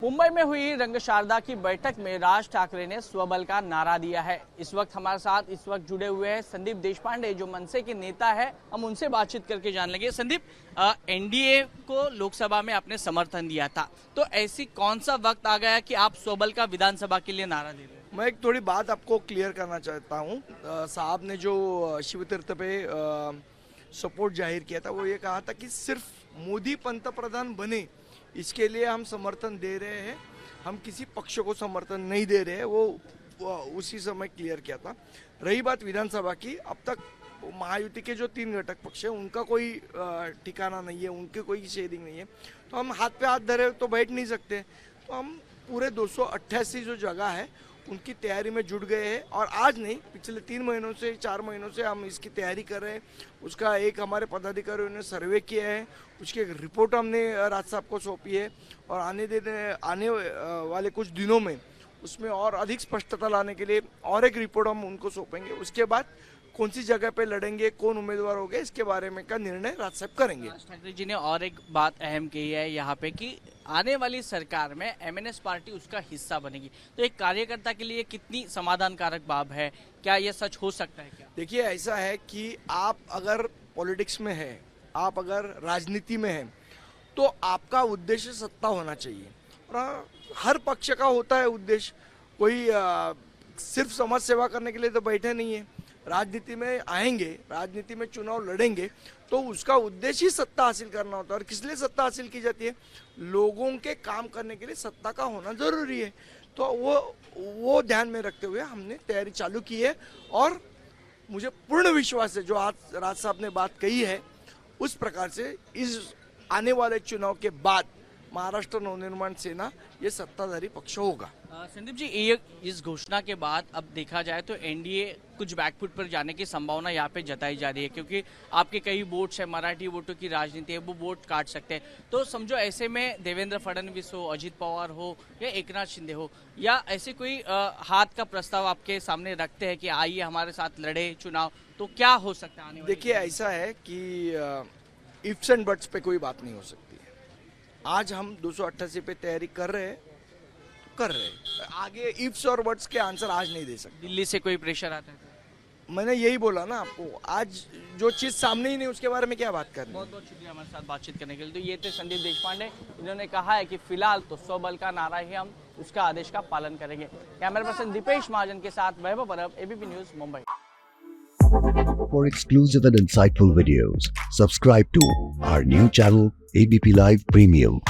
मुंबई में हुई रंग शारदा की बैठक में राज ठाकरे ने स्वबल का नारा दिया है। इस वक्त हमारे साथ जुड़े हुए हैं संदीप देशपांडे, जो मनसे के नेता है। हम उनसे बातचीत करके जान लेंगे। संदीप, एनडीए को लोकसभा में आपने समर्थन दिया था, तो ऐसी कौन सा वक्त आ गया कि आप स्वबल का विधानसभा के लिए नारा दे रहे हैं? मैं एक थोड़ी बात आपको क्लियर करना चाहता हूँ। साहब ने जो शिवतीर्थ पे सपोर्ट जाहिर किया था, वो ये कहा था कि सिर्फ मोदी पंतप्रधान बने इसके लिए हम समर्थन दे रहे हैं, हम किसी पक्ष को समर्थन नहीं दे रहे हैं। वो उसी समय क्लियर किया था। रही बात विधानसभा की, अब तक महायुति के जो 3 घटक पक्ष है उनका कोई ठिकाना नहीं है, उनके कोई शेयरिंग नहीं है, तो हम हाथ पे हाथ धरे तो बैठ नहीं सकते। तो हम पूरे 288 जो जगह है उनकी तैयारी में जुट गए हैं, और आज नहीं, पिछले 3 महीनों से 4 महीनों से हम इसकी तैयारी कर रहे हैं। उसका एक हमारे पदाधिकारियों ने सर्वे किया है, उसकी एक रिपोर्ट हमने राज साहब को सौंपी है, और आने वाले कुछ दिनों में उसमें और अधिक स्पष्टता लाने के लिए और एक रिपोर्ट हम उनको सौंपेंगे। उसके बाद कौन सी जगह पे लड़ेंगे, कौन उम्मीदवार होंगे, इसके बारे में का निर्णय राज साहब करेंगे। राज ठाकरे जी ने और एक बात अहम कही है यहाँ पे कि आने वाली सरकार में एमएनएस पार्टी उसका हिस्सा बनेगी, तो एक कार्यकर्ता के लिए कितनी समाधानकारक बात है? क्या यह सच हो सकता है? क्या देखिए, ऐसा है कि आप अगर पॉलिटिक्स में है, आप अगर राजनीति में है, तो आपका उद्देश्य सत्ता होना चाहिए, और हर पक्ष का होता है उद्देश्य। कोई सिर्फ समाज सेवा करने के लिए तो बैठे नहीं है। राजनीति में आएंगे, राजनीति में चुनाव लड़ेंगे, तो उसका उद्देश्य ही सत्ता हासिल करना होता है। और किस लिए सत्ता हासिल की जाती है? लोगों के काम करने के लिए सत्ता का होना जरूरी है। तो वो ध्यान में रखते हुए हमने तैयारी चालू की है, और मुझे पूर्ण विश्वास है जो आज राज साहब ने बात कही है, उस प्रकार से इस आने वाले चुनाव के बाद महाराष्ट्र नवनिर्माण सेना ये सत्ताधारी पक्ष होगा। संदीप जी, ये इस घोषणा के बाद अब देखा जाए तो एनडीए कुछ बैकफुट पर जाने की संभावना यहाँ पे जताई जा रही है, क्योंकि आपके कई वोट्स है, मराठी वोटों की राजनीति है, वो वोट काट सकते हैं। तो समझो ऐसे में देवेंद्र फडणवीस हो, अजित पवार हो या एकनाथ शिंदे हो, या ऐसे कोई हाथ का प्रस्ताव आपके सामने रखते हैं कि आइए हमारे साथ लड़े चुनाव, तो क्या हो सकता है? देखिए, ऐसा है कि इफ्स एंड बट्स पे कोई बात नहीं हो सकती है। आज हम 288 पे तैयारी कर रहे हैं। आगे इफ्स और बट्स के आंसर आज नहीं दे सकते। दिल्ली से कोई प्रेशर आता है? मैंने यही बोला ना आपको, आज जो चीज सामने ही नहीं उसके बारे में क्या बात करनी। बहुत बहुत शुक्रिया हमारे साथ बातचीत करने के लिए। तो ये थे संदीप देशपांडे, इन्होंने कहा है कि फिलहाल तो स्वबल का नारा ही हम उसका आदेश का पालन करेंगे। कैमरा पर्सन दीपेश महाजन के साथ वैभव परब, ABP news, Mumbai. For exclusive and insightful videos, subscribe to our new channel ABP Live Premium.